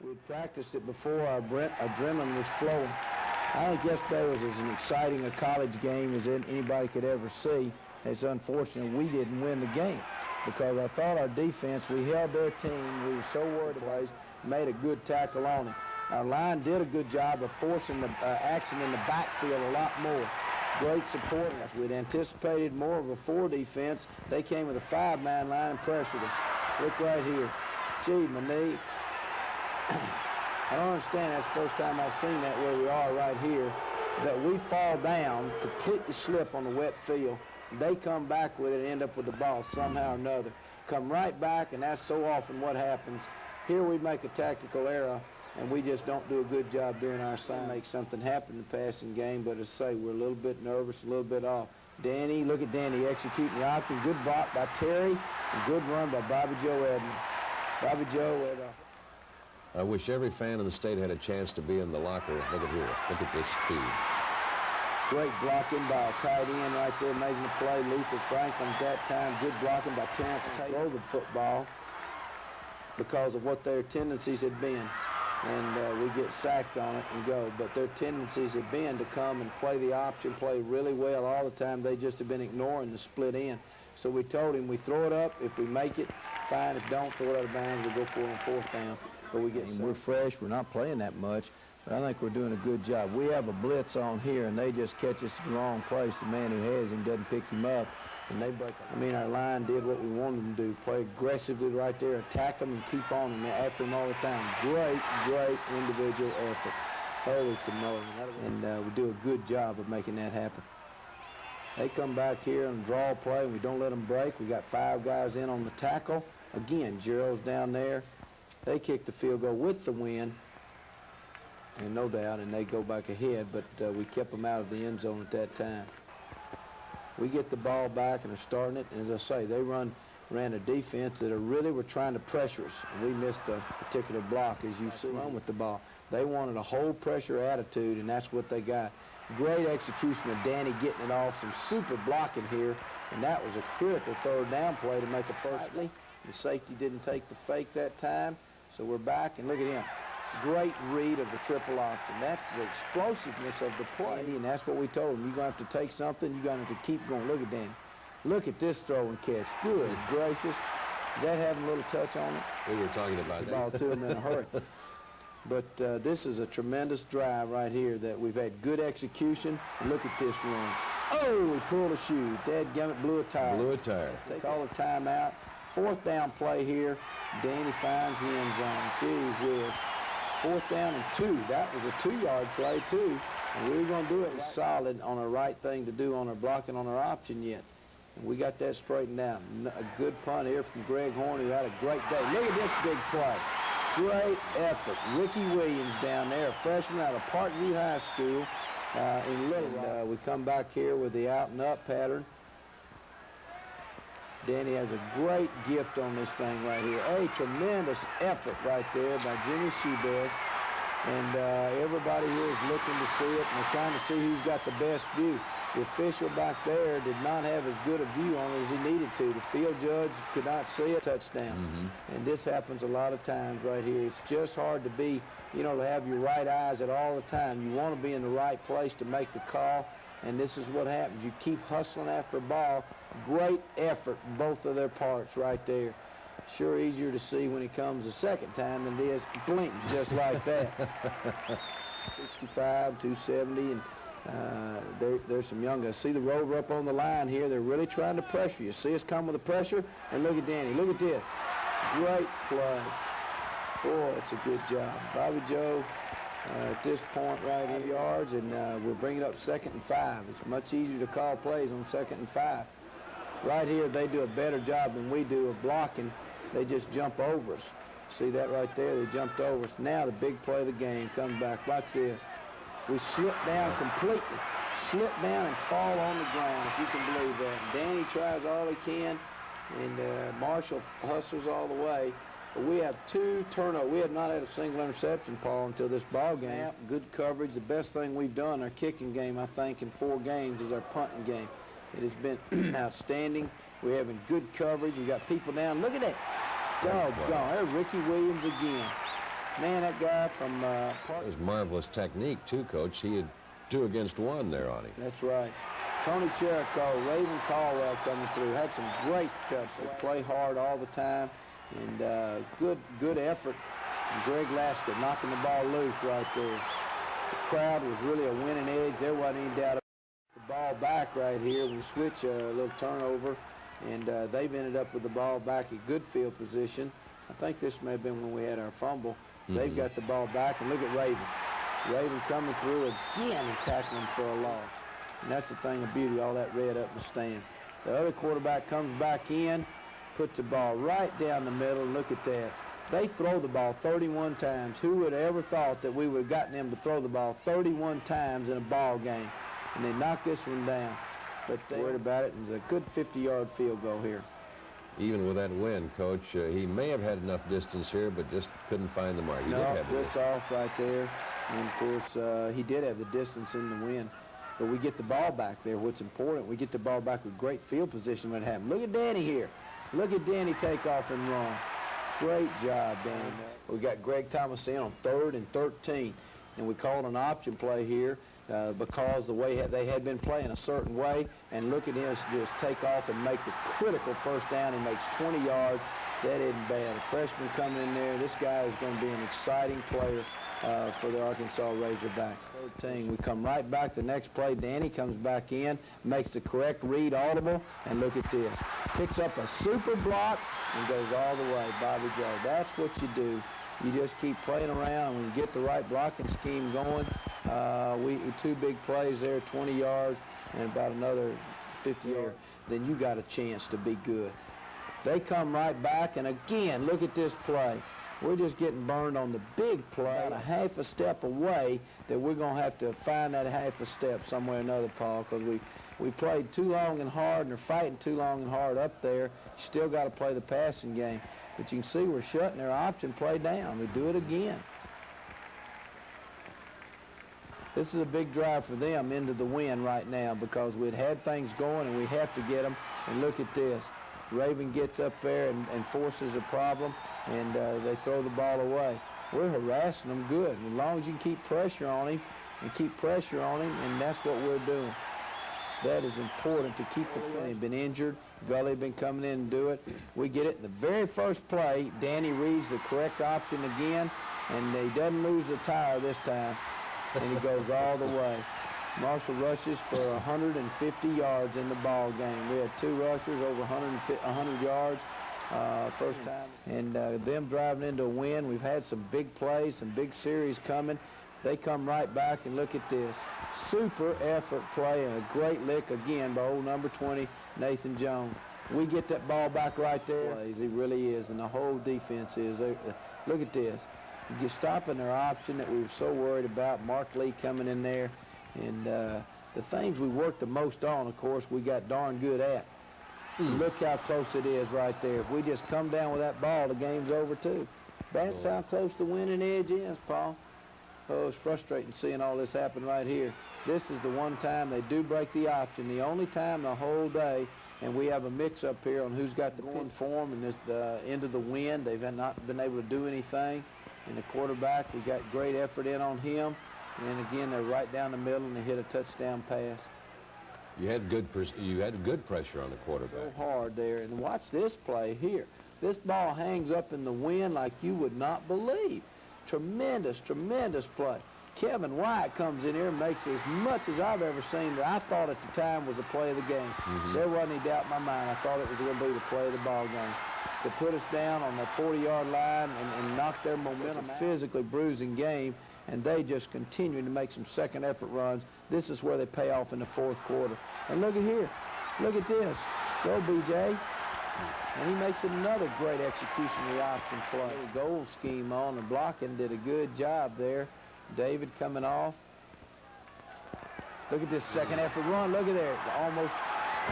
We'd practiced it before our adrenaline was flowing. I think yesterday was as exciting a college game as anybody could ever see. It's unfortunate we didn't win the game because I thought our defense, we held their team. We were so worried about it, made a good tackle on him. Our line did a good job of forcing the action in the backfield a lot more. Great support. We'd anticipated more of a 4 defense. They came with a 5-man line and pressured us. Look right here. Gee, my knee. I don't understand. That's the first time I've seen that where we are right here, that we fall down, completely slip on the wet field. They come back with it and end up with the ball somehow or another. Come right back, and that's so often what happens. Here we make a tactical error, and we just don't do a good job during our assignment. Make something happen in the passing game, but as I say, we're a little bit nervous, a little bit off. Danny, look at Danny executing the option. Good block by Terry, and good run by Bobby Joe Edmond. Bobby Joe Edmond. I wish every fan in the state had a chance to be in the locker. Look at here. Look at this speed. Great blocking by a tight end right there making the play. Luther Franklin at that time. Good blocking by Terrence Tate. Throw the football because of what their tendencies had been. And we get sacked on it and go. But their tendencies have been to come and play the option, play really well all the time. They just have been ignoring the split end. So we told him we throw it up. If we make it, fine. If don't, throw it out of bounds. We'll go for it on 4th down. But we're fresh. We're not playing that much. But I think we're doing a good job. We have a blitz on here, and they just catch us in the wrong place. The man who has him doesn't pick him up, and they break. I mean, our line did what we wanted them to do. Play aggressively right there, attack them, and keep on them after them all the time. Great, great individual effort. Holy moly. And we do a good job of making that happen. They come back here and draw play, and we don't let them break. We got 5 guys in on the tackle. Again, Gerald's down there. They kick the field goal with the win, and no doubt, and they go back ahead, but we kept them out of the end zone at that time. We get the ball back and are starting it, and as I say, they ran a defense that really were trying to pressure us. And we missed a particular block, as you see, run with the ball. They wanted a whole pressure attitude, and that's what they got. Great execution of Danny getting it off, some super blocking here, and that was a critical 3rd down play to make a first. The safety didn't take the fake that time, so we're back, and look at him. Great read of the triple option. That's the explosiveness of the play, and that's what we told him. You're going to have to take something. You're going to have to keep going. Look at Danny. Look at this throw and catch. Good gracious. Is that having a little touch on it? We were talking about the ball to him in a hurry. But this is a tremendous drive right here that we've had good execution. And look at this run. Oh, he pulled a shoe. Dadgummit, blew a tire. Blew a tire. They call a timeout. 4th down play here. Danny finds the end zone. Gee whiz. 4th down and 2. That was a 2-yard play, too. And we were going to do it solid on the right thing to do on our blocking on our option yet. And we got that straightened out. A good punt here from Greg Horn, who had a great day. Look at this big play. Great effort. Ricky Williams down there, a freshman out of Parkview High School in Little Rock. We come back here with the out-and-up pattern. Danny has a great gift on this thing right here. A tremendous effort right there by Jimmy Shebest. And everybody here is looking to see it, and they're trying to see who's got the best view. The official back there did not have as good a view on it as he needed to. The field judge could not see a touchdown. And this happens a lot of times right here. It's just hard to be, you know, to have your right eyes at all the time. You want to be in the right place to make the call. And this is what happens. You keep hustling after a ball. Great effort, both of their parts right there. Sure easier to see when he comes the second time than it is blink just like that. 65, 270, and there's some young guys. See the rover up on the line here. They're really trying to pressure you. See us come with the pressure, and look at Danny. Look at this. Great play. Boy, it's a good job. Bobby Joe. At this point right here, yards, and we're bringing up 2nd and 5. It's much easier to call plays on 2nd and 5. Right here, they do a better job than we do of blocking. They just jump over us. See that right there? They jumped over us. Now the big play of the game comes back. Watch this. We slip down completely. Slip down and fall on the ground, if you can believe that. And Danny tries all he can, and Marshall hustles all the way. But we have 2 turnovers. We have not had a single interception, Paul, until this ball game. Good coverage. The best thing we've done, our kicking game, I think, in 4 games is our punting game. It has been outstanding. We're having good coverage. We got people down. Look at that. Doggone. There's Ricky Williams again. Man, that guy from That was marvelous technique, too, Coach. He had 2 against 1 there on him. That's right. Tony Cherico, Raven Caldwell coming through. Had some great touch. They play hard all the time, and good effort. And Greg Lasker knocking the ball loose right there. The crowd was really a winning edge. There wasn't any doubt about the ball back right here. We switch a little turnover, and they've ended up with the ball back at good field position. I think this may have been when we had our fumble. They've got the ball back, and look at Raven. Raven coming through again and tackling for a loss. And that's the thing of beauty, all that red up in the stand. The other quarterback comes back in, puts the ball right down the middle. Look at that. They throw the ball 31 times. Who would have ever thought that we would have gotten them to throw the ball 31 times in a ball game? And they knocked this one down. But they worried about it, and it's a good 50-yard field goal here. Even with that wind, Coach, he may have had enough distance here, but just couldn't find the mark. He no, did have just off right there. And, of course, he did have the distance in the wind. But we get the ball back there. What's important, we get the ball back with great field position when it happens. Look at Danny here. Look at Danny take off and run. Great job, Danny. We got Greg Thomas in on 3rd and 13. And we called an option play here because the way they had been playing a certain way. And look at him just take off and make the critical first down. He makes 20 yards. That isn't bad. A freshman coming in there. This guy is going to be an exciting player for the Arkansas Razorbacks. 13. We come right back the next play. Danny comes back in, makes the correct read audible, and look at this. Picks up a super block and goes all the way. Bobby Joe. That's what you do. You just keep playing around. When you get the right blocking scheme going, 2 big plays there, 20 yards, and about another 50 yards, then you got a chance to be good. They come right back, and again, look at this play. We're just getting burned on the big play, about a half a step away that we're going to have to find that half a step somewhere or another, Paul, because we played too long and hard, and they're fighting too long and hard up there. You still got to play the passing game. But you can see we're shutting their option play down. We do it again. This is a big drive for them into the win right now because we'd had things going, and we have to get them. And look at this. Raven gets up there and forces a problem, and they throw the ball away. We're harassing them good. As long as you can keep pressure on him and that's what we're doing. That is important to keep the play. He's been injured. Gully been coming in and do it. We get it in the very first play. Danny reads the correct option again, and he doesn't lose the tire this time, and he goes all the way. Marshall rushes for 150 yards in the ball game. We had 2 rushers over 100 yards first time. And them driving into a win. We've had some big plays, some big series coming. They come right back, and look at this. Super effort play and a great lick again by old number 20, Nathan Jones. We get that ball back right there. He really is, and the whole defense is. Look at this. You're stopping their option that we were so worried about. Mark Lee coming in there. And the things we worked the most on, of course, we got darn good at. Look how close it is right there. If we just come down with that ball, the game's over too. That's how close the winning edge is, Paul. Oh, it's frustrating seeing all this happen right here. This is the one time they do break the option, the only time the whole day, and we have a mix-up here on who's got the pin form and this end of the wind. They've not been able to do anything. And the quarterback, we got great effort in on him. And again, they're right down the middle, and they hit a touchdown pass. You had good pressure on the quarterback. So hard there. And watch this play here. This ball hangs up in the wind like you would not believe. Tremendous, tremendous play. Kevin White comes in here and makes as much as I've ever seen that I thought at the time was the play of the game. There wasn't any doubt in my mind. I thought it was going to be the play of the ball game. To put us down on that 40-yard line and knock their momentum out. Physically bruising game, and they just continue to make some second effort runs. This is where they pay off in the 4th quarter. And look at here. Look at this. Go, BJ. And he makes another great execution of the option play. Goal scheme on and blocking, did a good job there. David coming off. Look at this second effort run. Look at there. Almost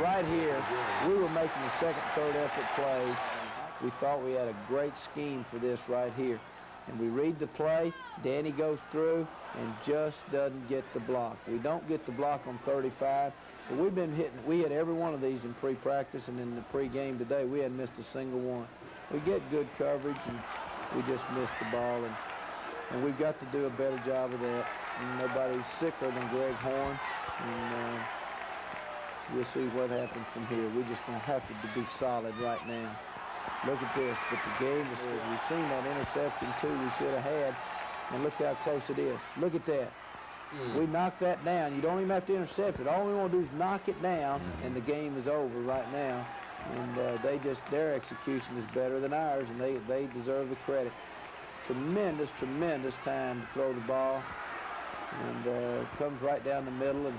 right here. We were making the second, third effort plays. We thought we had a great scheme for this right here. And we read the play. Danny goes through and just doesn't get the block. We don't get the block on 35. But we've been hitting. We hit every one of these in pre-practice and in the pre-game today. We hadn't missed a single one. We get good coverage, and we just missed the ball. And and we've got to do a better job of that. And nobody's sicker than Greg Horn, and we'll see what happens from here. We're just going to have to be solid right now. Look at this, but the game is, we've seen that interception too we should have had, and look how close it is. Look at that. We knocked that down. You don't even have to intercept it. All we want to do is knock it down, and the game is over right now. And their execution is better than ours, and they deserve the credit. Tremendous, tremendous time to throw the ball, and it comes right down the middle. And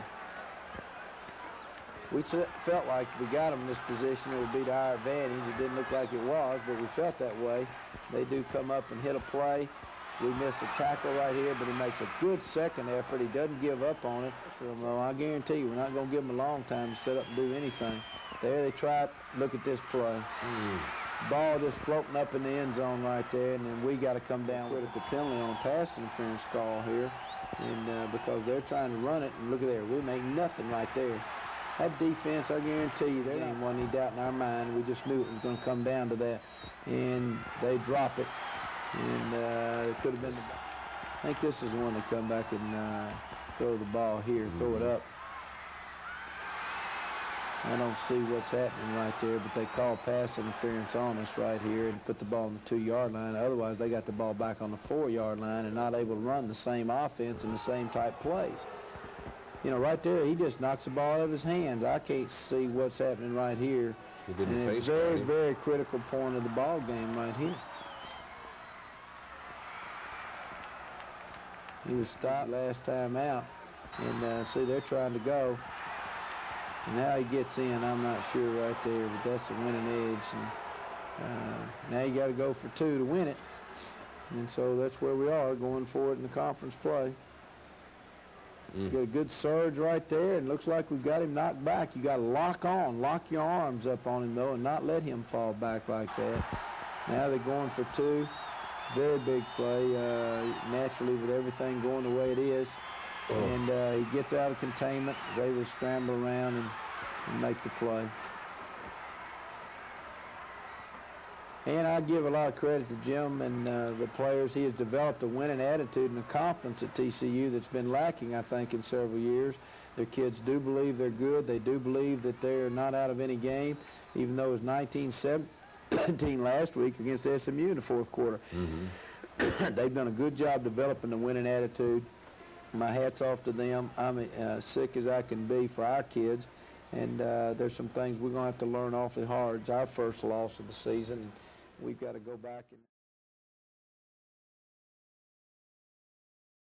we felt like if we got them in this position, it would be to our advantage. It didn't look like it was, but we felt that way. They do come up and hit a play. We miss a tackle right here, but he makes a good second effort. He doesn't give up on it. So I guarantee you, we're not going to give him a long time to set up and do anything. There they try it. Look at this play. Ball just floating up in the end zone right there, and then we got to come down with the penalty on a pass interference call here, and because they're trying to run it. And look at there, we make nothing right there. That defense, I guarantee you, there ain't one any doubt in our mind. We just knew it was going to come down to that, and they drop it, and it could have been. I think this is the one that come back and throw the ball here, throw it up. I don't see what's happening right there, but they call pass interference on us right here and put the ball on the 2-yard line. Otherwise, they got the ball back on the 4-yard line and not able to run the same offense and the same type plays. You know, right there, he just knocks the ball out of his hands. I can't see what's happening right here. He didn't and face it's a very, very critical point of the ball game right here. He was stopped last time out, and see, they're trying to go. And now he gets in, I'm not sure right there, but that's the winning edge. And now you got to go for 2 to win it. And so that's where we are, going for it in the conference play. Get a good surge right there, and looks like we've got him knocked back. You got to lock your arms up on him, though, and not let him fall back like that. Now they're going for 2. Very big play, naturally, with everything going the way it is. And he gets out of containment, is able to scramble around and make the play. And I give a lot of credit to Jim and the players. He has developed a winning attitude and a confidence at TCU that's been lacking, I think, in several years. Their kids do believe they're good. They do believe that they're not out of any game, even though it was 19-17 last week against SMU in the 4th quarter. They've done a good job developing the winning attitude. My hat's off to them. I'm sick as I can be for our kids, and there's some things we're going to have to learn awfully hard. It's our first loss of the season, and we've got to go back and